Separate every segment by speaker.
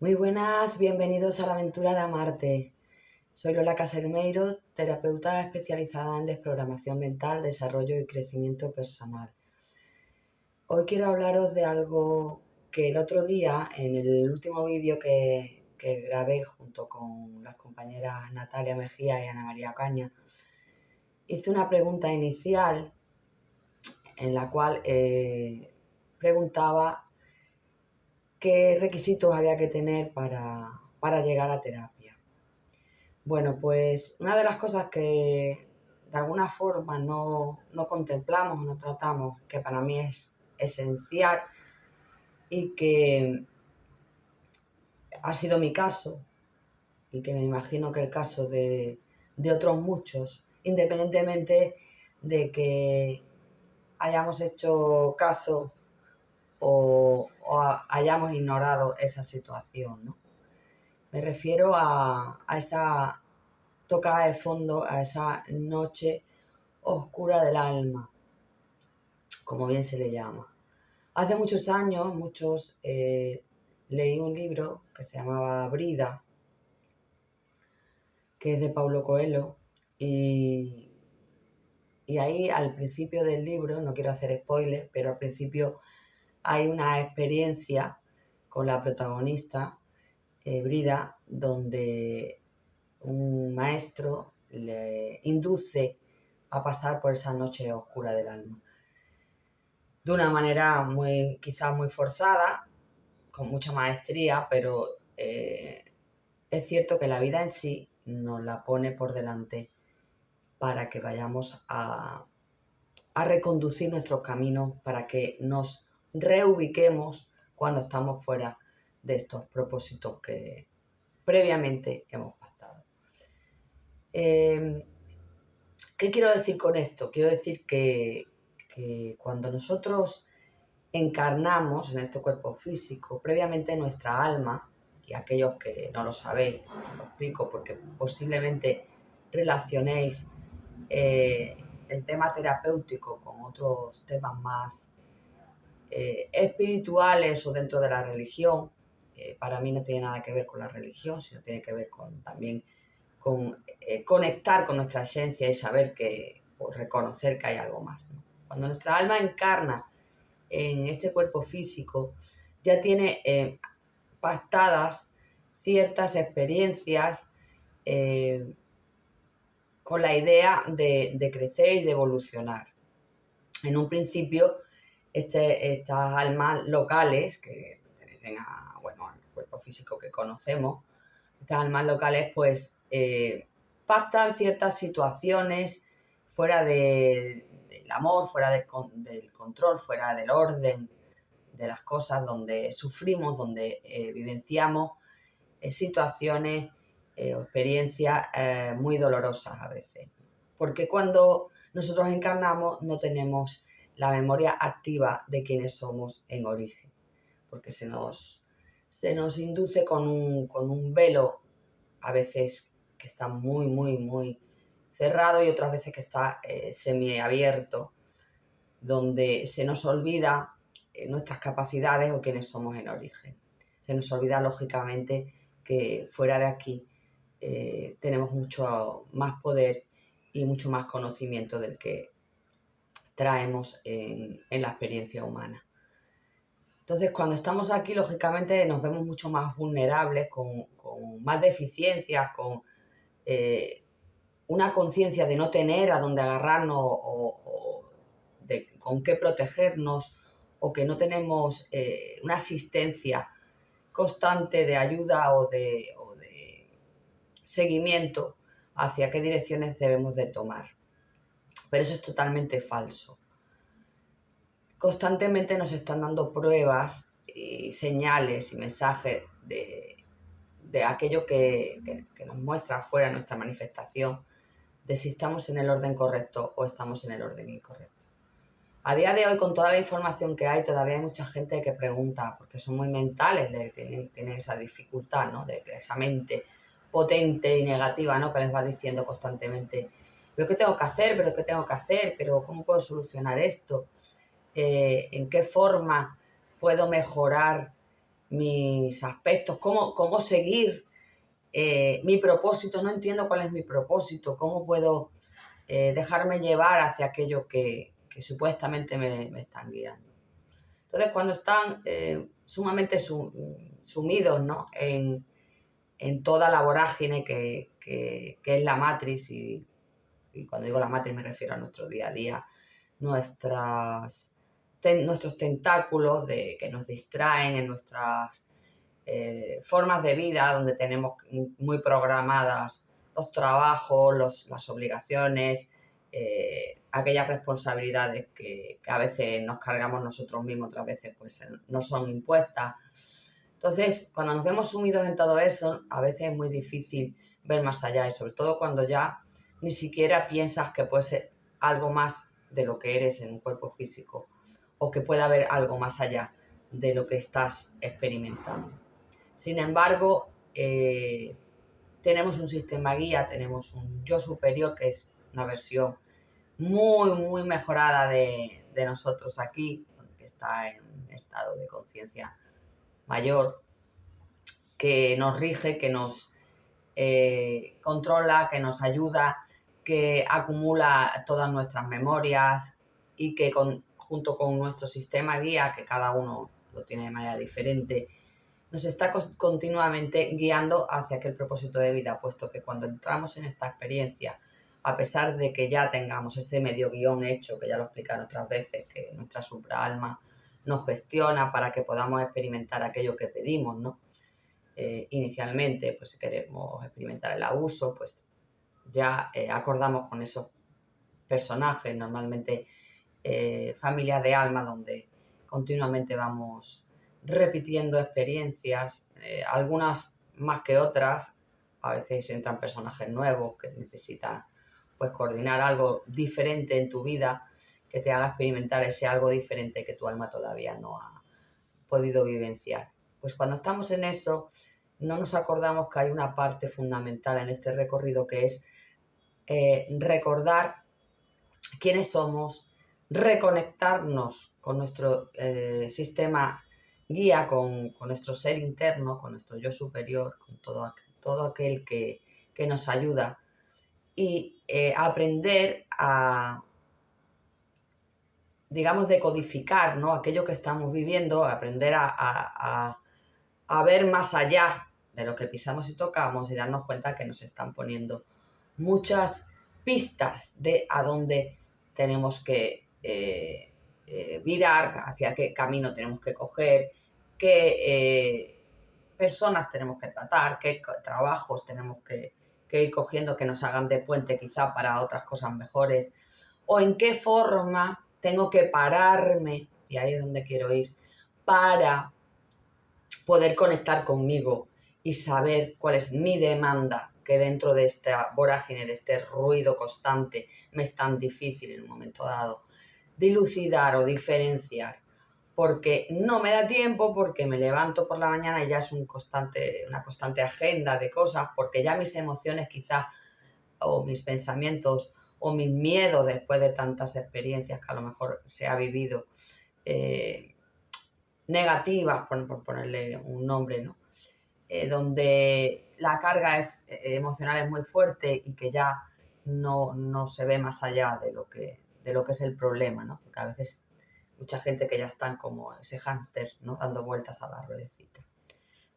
Speaker 1: Muy buenas, bienvenidos a la aventura de amarte. Soy Lola Casermeiro, terapeuta especializada en desprogramación mental, desarrollo y crecimiento personal. Hoy quiero hablaros de algo que el otro día, en el último vídeo que grabé junto con las compañeras Natalia Mejía y Ana María Caña, hice una pregunta inicial en la cual preguntaba qué requisitos había que tener para llegar a terapia. Bueno, pues una de las cosas que de alguna forma no contemplamos o no tratamos, que para mí es esencial y que ha sido mi caso y que me imagino que el caso de otros muchos, independientemente de que hayamos hecho caso o hayamos ignorado esa situación, ¿no? Me refiero a esa tocada de fondo, a esa noche oscura del alma, como bien se le llama. Hace muchos años, leí un libro que se llamaba Brida, que es de Paulo Coelho, y ahí al principio del libro, no quiero hacer spoiler, pero al principio hay una experiencia con la protagonista, Brida, donde un maestro le induce a pasar por esa noche oscura del alma. De una manera quizás muy forzada, con mucha maestría, pero es cierto que la vida en sí nos la pone por delante para que vayamos a reconducir nuestros caminos, para que nos reubiquemos cuando estamos fuera de estos propósitos que previamente hemos pactado. ¿Qué quiero decir con esto? Quiero decir que cuando nosotros encarnamos en este cuerpo físico, previamente nuestra alma, y aquellos que no lo sabéis, lo explico porque posiblemente relacionéis el tema terapéutico con otros temas más espirituales o dentro de la religión. Para mí no tiene nada que ver con la religión, sino tiene que ver también con conectar con nuestra esencia y saber o reconocer que hay algo más, ¿no? Cuando nuestra alma encarna en este cuerpo físico, ya tiene pactadas ciertas experiencias con la idea de crecer y de evolucionar. En un principio, estas almas locales, que pertenecen al cuerpo físico que conocemos, estas almas locales pues pactan ciertas situaciones fuera del amor, fuera del control, fuera del orden de las cosas, donde sufrimos, donde vivenciamos situaciones o experiencias muy dolorosas a veces. Porque cuando nosotros encarnamos no tenemos la memoria activa de quiénes somos en origen, porque se nos induce con un velo, a veces que está muy, muy, muy cerrado y otras veces que está semiabierto, donde se nos olvida nuestras capacidades o quiénes somos en origen. Se nos olvida, lógicamente, que fuera de aquí tenemos mucho más poder y mucho más conocimiento del que traemos en la experiencia humana. Entonces, cuando estamos aquí, lógicamente, nos vemos mucho más vulnerables, con más deficiencias, con una conciencia de no tener a dónde agarrarnos o de con qué protegernos, o que no tenemos una asistencia constante de ayuda o de seguimiento hacia qué direcciones debemos de tomar. Pero eso es totalmente falso. Constantemente nos están dando pruebas y señales y mensajes de aquello que nos muestra afuera nuestra manifestación, de si estamos en el orden correcto o estamos en el orden incorrecto. A día de hoy, con toda la información que hay, todavía hay mucha gente que pregunta, porque son muy mentales, tienen esa dificultad, ¿no? De esa mente potente y negativa, ¿no? Que les va diciendo constantemente, ¿pero qué tengo que hacer? ¿Pero qué tengo que hacer? ¿Pero cómo puedo solucionar esto? ¿En qué forma puedo mejorar mis aspectos, cómo seguir mi propósito. No entiendo cuál es mi propósito, cómo puedo dejarme llevar hacia aquello que supuestamente me están guiando. Entonces, cuando están sumamente sumidos, ¿no?, en toda la vorágine que es la matriz, y cuando digo la matriz me refiero a nuestro día a día, nuestros tentáculos que nos distraen en nuestras formas de vida, donde tenemos muy programadas los trabajos, las obligaciones, aquellas responsabilidades que a veces nos cargamos nosotros mismos, otras veces pues no son impuestas. Entonces, cuando nos vemos sumidos en todo eso, a veces es muy difícil ver más allá, y sobre todo cuando ya ni siquiera piensas que puede ser algo más de lo que eres en un cuerpo físico, o que pueda haber algo más allá de lo que estás experimentando. Sin embargo, tenemos un sistema guía, tenemos un yo superior, que es una versión muy, muy mejorada de nosotros aquí, que está en un estado de conciencia mayor, que nos rige, que nos controla, que nos ayuda, que acumula todas nuestras memorias, y que junto con nuestro sistema guía, que cada uno lo tiene de manera diferente, nos está continuamente guiando hacia aquel propósito de vida, puesto que cuando entramos en esta experiencia, a pesar de que ya tengamos ese medio guión hecho, que ya lo explicaron otras veces, que nuestra supraalma nos gestiona para que podamos experimentar aquello que pedimos, ¿no? Inicialmente, pues si queremos experimentar el abuso, pues ya acordamos con esos personajes, normalmente familias de alma, donde continuamente vamos repitiendo experiencias, algunas más que otras. A veces entran personajes nuevos que necesitan pues coordinar algo diferente en tu vida, que te haga experimentar ese algo diferente que tu alma todavía no ha podido vivenciar. Pues cuando estamos en eso, no nos acordamos que hay una parte fundamental en este recorrido, que es recordar quiénes somos, reconectarnos con nuestro sistema guía, con nuestro ser interno, con nuestro yo superior, con todo aquel que nos ayuda, y aprender a, digamos, decodificar, ¿no?, aquello que estamos viviendo, aprender a ver más allá de lo que pisamos y tocamos, y darnos cuenta que nos están poniendo muchas pistas de a dónde tenemos que virar, hacia qué camino tenemos que coger, qué personas tenemos que tratar, qué trabajos tenemos que ir cogiendo que nos hagan de puente quizá para otras cosas mejores, o en qué forma tengo que pararme, y ahí es donde quiero ir, para poder conectar conmigo y saber cuál es mi demanda, que dentro de esta vorágine, de este ruido constante, me es tan difícil en un momento dado dilucidar o diferenciar, porque no me da tiempo, porque me levanto por la mañana y ya es una constante agenda de cosas, porque ya mis emociones quizás, o mis pensamientos, o mis miedos, después de tantas experiencias que a lo mejor se ha vivido, negativas, por ponerle un nombre, ¿no?, donde la carga emocional es muy fuerte, y que ya no se ve más allá de lo que es el problema, ¿no? Porque a veces mucha gente que ya están como ese hámster, ¿no?, dando vueltas a la ruedecita.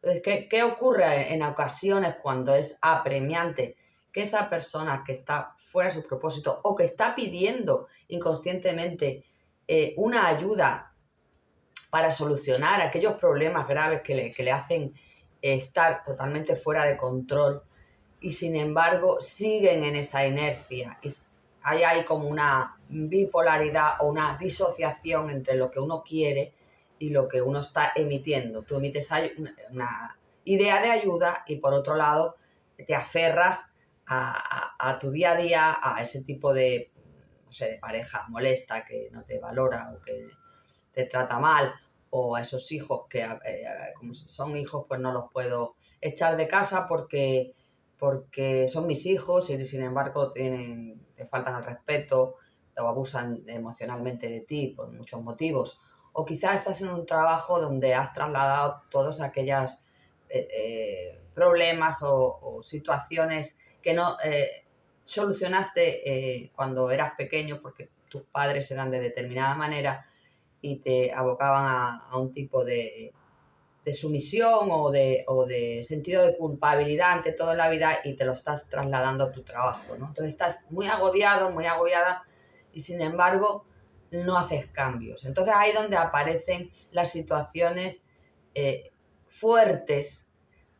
Speaker 1: Entonces, ¿qué ocurre en ocasiones cuando es apremiante que esa persona que está fuera de su propósito, o que está pidiendo inconscientemente una ayuda para solucionar aquellos problemas graves que le hacen estar totalmente fuera de control, y sin embargo siguen en esa inercia? Y ahí hay como una bipolaridad o una disociación entre lo que uno quiere y lo que uno está emitiendo. Tú emites una idea de ayuda, y por otro lado te aferras a tu día a día, a ese tipo de, no sé, de pareja molesta que no te valora o que te trata mal, o a esos hijos que como son hijos, pues no los puedo echar de casa porque son mis hijos, y sin embargo te faltan al respeto o abusan emocionalmente de ti por muchos motivos, o quizás estás en un trabajo donde has trasladado todos aquellos problemas o situaciones que no solucionaste cuando eras pequeño porque tus padres eran de determinada manera y te abocaban a un tipo de sumisión o de sentido de culpabilidad ante toda la vida y te lo estás trasladando a tu trabajo, ¿no? Entonces estás muy agobiado, muy agobiada y sin embargo no haces cambios. Entonces ahí es donde aparecen las situaciones fuertes,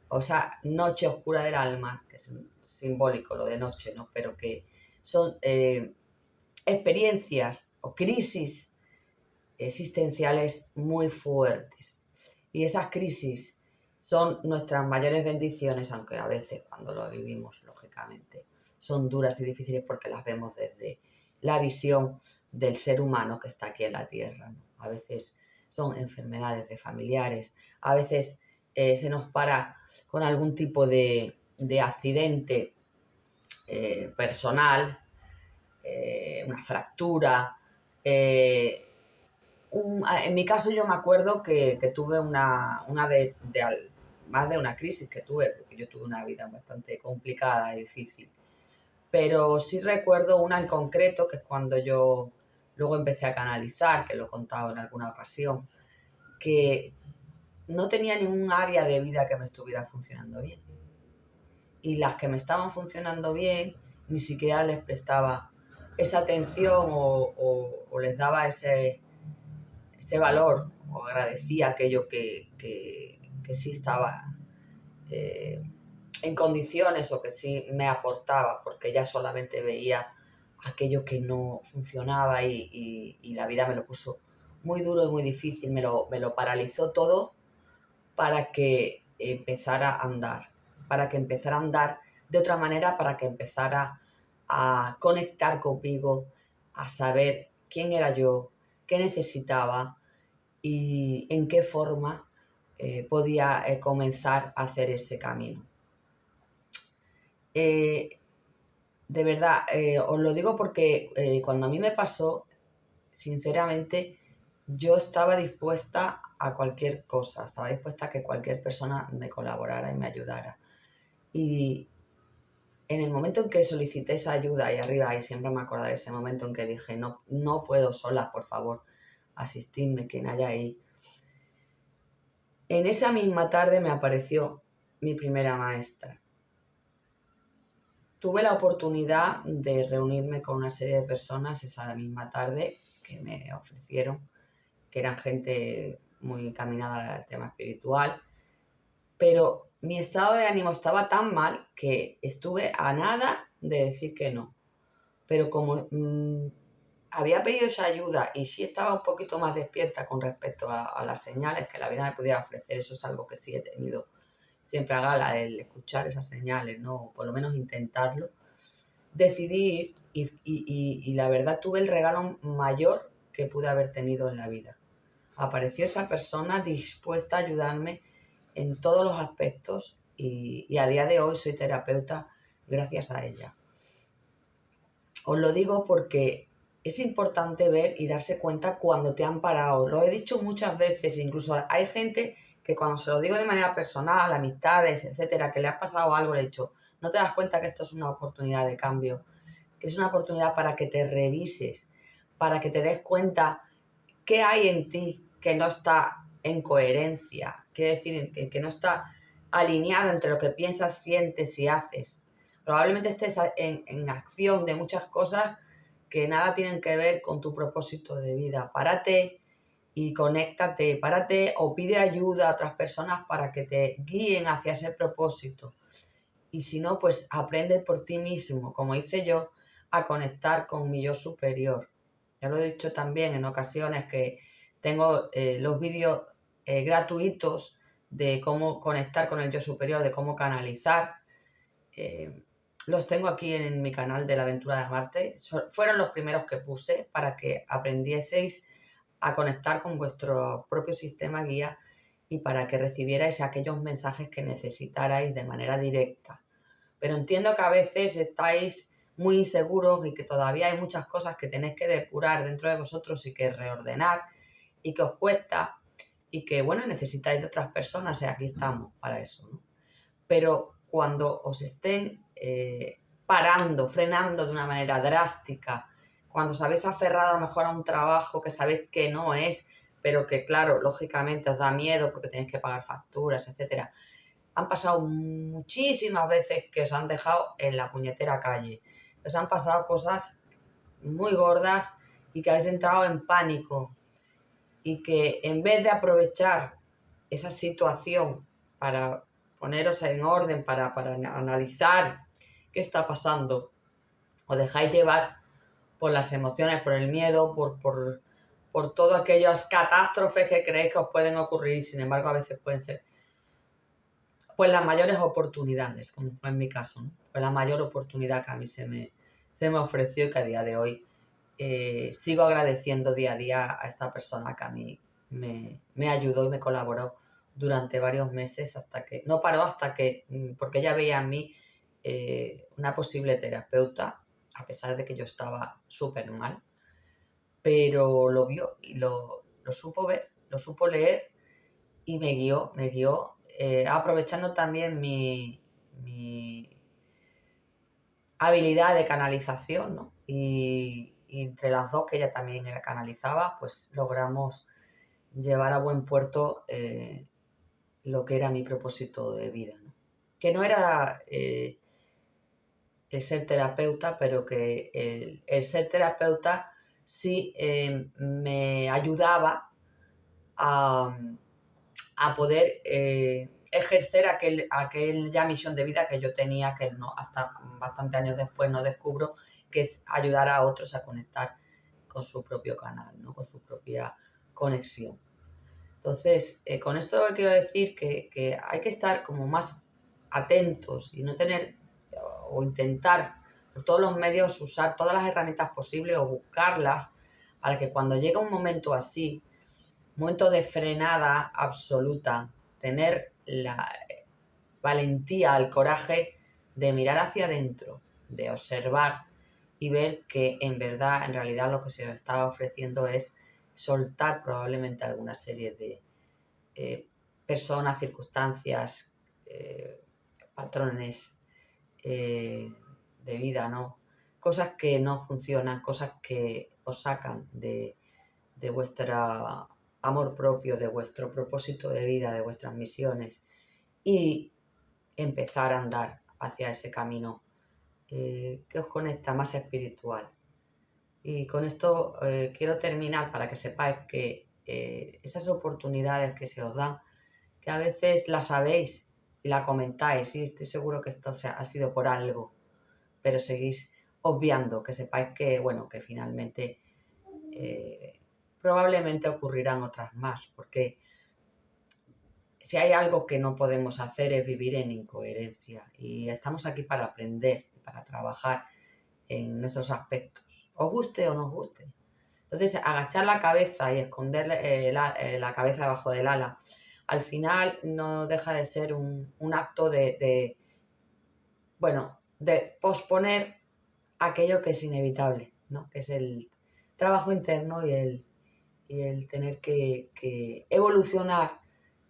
Speaker 1: o sea, noche oscura del alma, que es simbólico lo de noche, ¿no? Pero que son experiencias o crisis existenciales muy fuertes. Y esas crisis son nuestras mayores bendiciones, aunque a veces cuando lo vivimos, lógicamente, son duras y difíciles porque las vemos desde la visión del ser humano que está aquí en la Tierra, ¿no? A veces son enfermedades de familiares, a veces se nos para con algún tipo de accidente personal, una fractura, en mi caso yo me acuerdo que tuve más de una crisis que tuve, porque yo tuve una vida bastante complicada y difícil. Pero sí recuerdo una en concreto, que es cuando yo luego empecé a canalizar, que lo he contado en alguna ocasión, que no tenía ningún área de vida que me estuviera funcionando bien. Y las que me estaban funcionando bien, ni siquiera les prestaba esa atención o les daba ese valor o agradecía aquello que sí estaba en condiciones o que sí me aportaba, porque ya solamente veía aquello que no funcionaba y la vida me lo puso muy duro y muy difícil, me lo paralizó todo para que empezara a andar, para que empezara a andar de otra manera, para que empezara a conectar conmigo, a saber quién era yo, qué necesitaba, y en qué forma podía comenzar a hacer ese camino. De verdad, os lo digo porque cuando a mí me pasó, sinceramente, yo estaba dispuesta a cualquier cosa, estaba dispuesta a que cualquier persona me colaborara y me ayudara. Y en el momento en que solicité esa ayuda y arriba, y siempre me acordaré de ese momento en que dije, no, no puedo sola, por favor, asistidme, quien haya ahí. En esa misma tarde me apareció mi primera maestra. Tuve la oportunidad de reunirme con una serie de personas esa misma tarde que me ofrecieron, que eran gente muy encaminada al tema espiritual, pero mi estado de ánimo estaba tan mal que estuve a nada de decir que no. Pero como había pedido esa ayuda y sí estaba un poquito más despierta con respecto a las señales que la vida me pudiera ofrecer, eso es algo que sí he tenido siempre a gala, el escuchar esas señales, ¿no? O por lo menos intentarlo, decidí ir y la verdad tuve el regalo mayor que pude haber tenido en la vida. Apareció esa persona dispuesta a ayudarme en todos los aspectos y a día de hoy soy terapeuta gracias a ella. Os lo digo porque es importante ver y darse cuenta cuando te han parado. Lo he dicho muchas veces, incluso hay gente que cuando se lo digo de manera personal, amistades, etcétera, que le ha pasado algo, le he dicho, no te das cuenta que esto es una oportunidad de cambio, que es una oportunidad para que te revises, para que te des cuenta qué hay en ti que no está en coherencia, quiere decir, que no está alineado entre lo que piensas, sientes y haces. Probablemente estés en acción de muchas cosas que nada tienen que ver con tu propósito de vida. Párate y conéctate, párate o pide ayuda a otras personas para que te guíen hacia ese propósito. Y si no, pues aprende por ti mismo, como hice yo, a conectar con mi yo superior. Ya lo he dicho también en ocasiones que tengo los vídeos gratuitos de cómo conectar con el yo superior, de cómo canalizar. Los tengo aquí en mi canal de la Aventura de Amarte. Fueron los primeros que puse para que aprendieseis a conectar con vuestro propio sistema guía y para que recibierais aquellos mensajes que necesitarais de manera directa. Pero entiendo que a veces estáis muy inseguros y que todavía hay muchas cosas que tenéis que depurar dentro de vosotros y que reordenar y que os cuesta y que, bueno, necesitáis de otras personas y aquí estamos para eso, ¿no? Pero cuando os estén parando, frenando de una manera drástica, cuando os habéis aferrado a lo mejor a un trabajo que sabéis que no es, pero que, claro, lógicamente os da miedo porque tenéis que pagar facturas, etcétera. Han pasado muchísimas veces que os han dejado en la puñetera calle. Os han pasado cosas muy gordas y que habéis entrado en pánico y que en vez de aprovechar esa situación para poneros en orden, para analizar qué está pasando, os dejáis llevar por las emociones, por el miedo, por todas aquellas catástrofes que creéis que os pueden ocurrir, sin embargo a veces pueden ser pues las mayores oportunidades, como fue en mi caso, ¿no? Fue la mayor oportunidad que a mí se me ofreció y que a día de hoy sigo agradeciendo día a día a esta persona que a mí me ayudó y me colaboró durante varios meses hasta que, no paró hasta que, porque ella veía en mí una posible terapeuta, a pesar de que yo estaba súper mal, pero lo vio y lo supo ver, lo supo leer y me guió, aprovechando también mi habilidad de canalización, ¿no? Y entre las dos, que ella también era canalizaba, pues logramos llevar a buen puerto lo que era mi propósito de vida, ¿no? Que no era el ser terapeuta, pero que el ser terapeuta sí me ayudaba a poder ejercer aquella misión de vida que yo tenía, que no, hasta bastante años después no descubro, que es ayudar a otros a conectar con su propio canal, ¿no? Con su propia conexión. Entonces, con esto lo que quiero decir que hay que estar como más atentos y no tener o intentar por todos los medios usar todas las herramientas posibles o buscarlas para que cuando llega un momento así, momento de frenada absoluta, tener la valentía, el coraje de mirar hacia adentro, de observar y ver que en verdad, en realidad lo que se os estaba ofreciendo es soltar probablemente alguna serie de personas, circunstancias, patrones de vida, ¿no? Cosas que no funcionan, cosas que os sacan de vuestro amor propio, de vuestro propósito de vida, de vuestras misiones y empezar a andar hacia ese camino que os conecta más espiritual. Y con esto quiero terminar para que sepáis que esas oportunidades que se os dan, que a veces las sabéis y la comentáis, y estoy seguro que esto ha sido por algo, pero seguís obviando, que sepáis que, bueno, que finalmente probablemente ocurrirán otras más, porque si hay algo que no podemos hacer es vivir en incoherencia y estamos aquí para aprender, para trabajar en nuestros aspectos, os guste o no os guste. Entonces, agachar la cabeza y esconder la cabeza debajo del ala, al final no deja de ser un acto bueno, de posponer aquello que es inevitable, ¿no? Que es el trabajo interno y el tener que evolucionar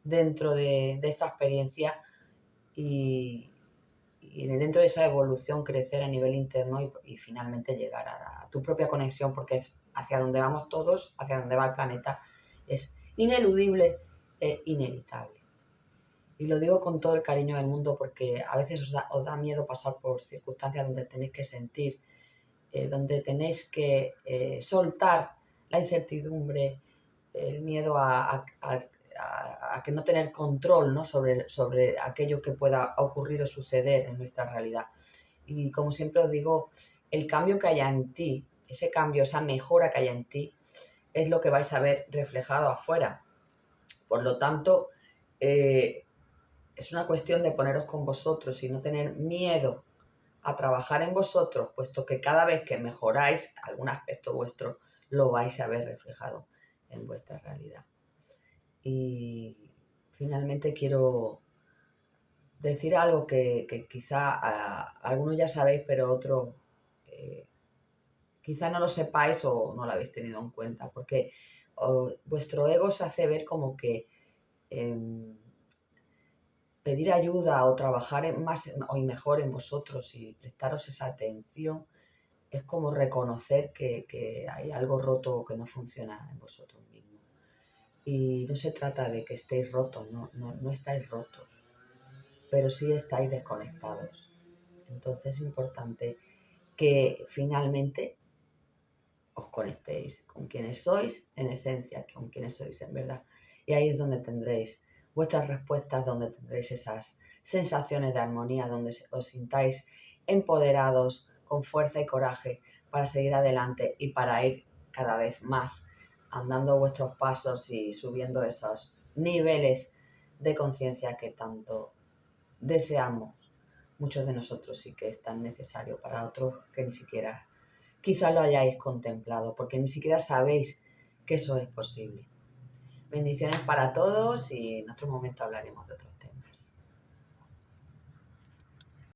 Speaker 1: dentro de esta experiencia y dentro de esa evolución crecer a nivel interno y finalmente llegar a tu propia conexión, porque es hacia donde vamos todos, hacia donde va el planeta, es ineludible e inevitable. Y lo digo con todo el cariño del mundo porque a veces os da miedo pasar por circunstancias donde tenéis que sentir, donde tenéis que soltar la incertidumbre, el miedo a que no tener control, ¿no? sobre aquello que pueda ocurrir o suceder en nuestra realidad. Y como siempre os digo, el cambio que haya en ti, ese cambio, esa mejora que haya en ti, es lo que vais a ver reflejado afuera. Por lo tanto, es una cuestión de poneros con vosotros y no tener miedo a trabajar en vosotros, puesto que cada vez que mejoráis algún aspecto vuestro, lo vais a ver reflejado en vuestra realidad. Y finalmente quiero decir algo que quizá algunos ya sabéis, pero otros quizá no lo sepáis o no lo habéis tenido en cuenta, porque vuestro ego se hace ver como que pedir ayuda o trabajar más y mejor en vosotros y prestaros esa atención es como reconocer que hay algo roto o que no funciona en vosotros mismos. Y no se trata de que estéis rotos, no estáis rotos, pero sí estáis desconectados. Entonces es importante que finalmente os conectéis con quienes sois en esencia, con quienes sois en verdad. Y ahí es donde tendréis vuestras respuestas, donde tendréis esas sensaciones de armonía, donde os sintáis empoderados, con fuerza y coraje para seguir adelante y para ir cada vez más andando vuestros pasos y subiendo esos niveles de conciencia que tanto deseamos muchos de nosotros y que es tan necesario para otros que ni siquiera quizás lo hayáis contemplado, porque ni siquiera sabéis que eso es posible. Bendiciones para todos y en otro momento hablaremos de otros temas.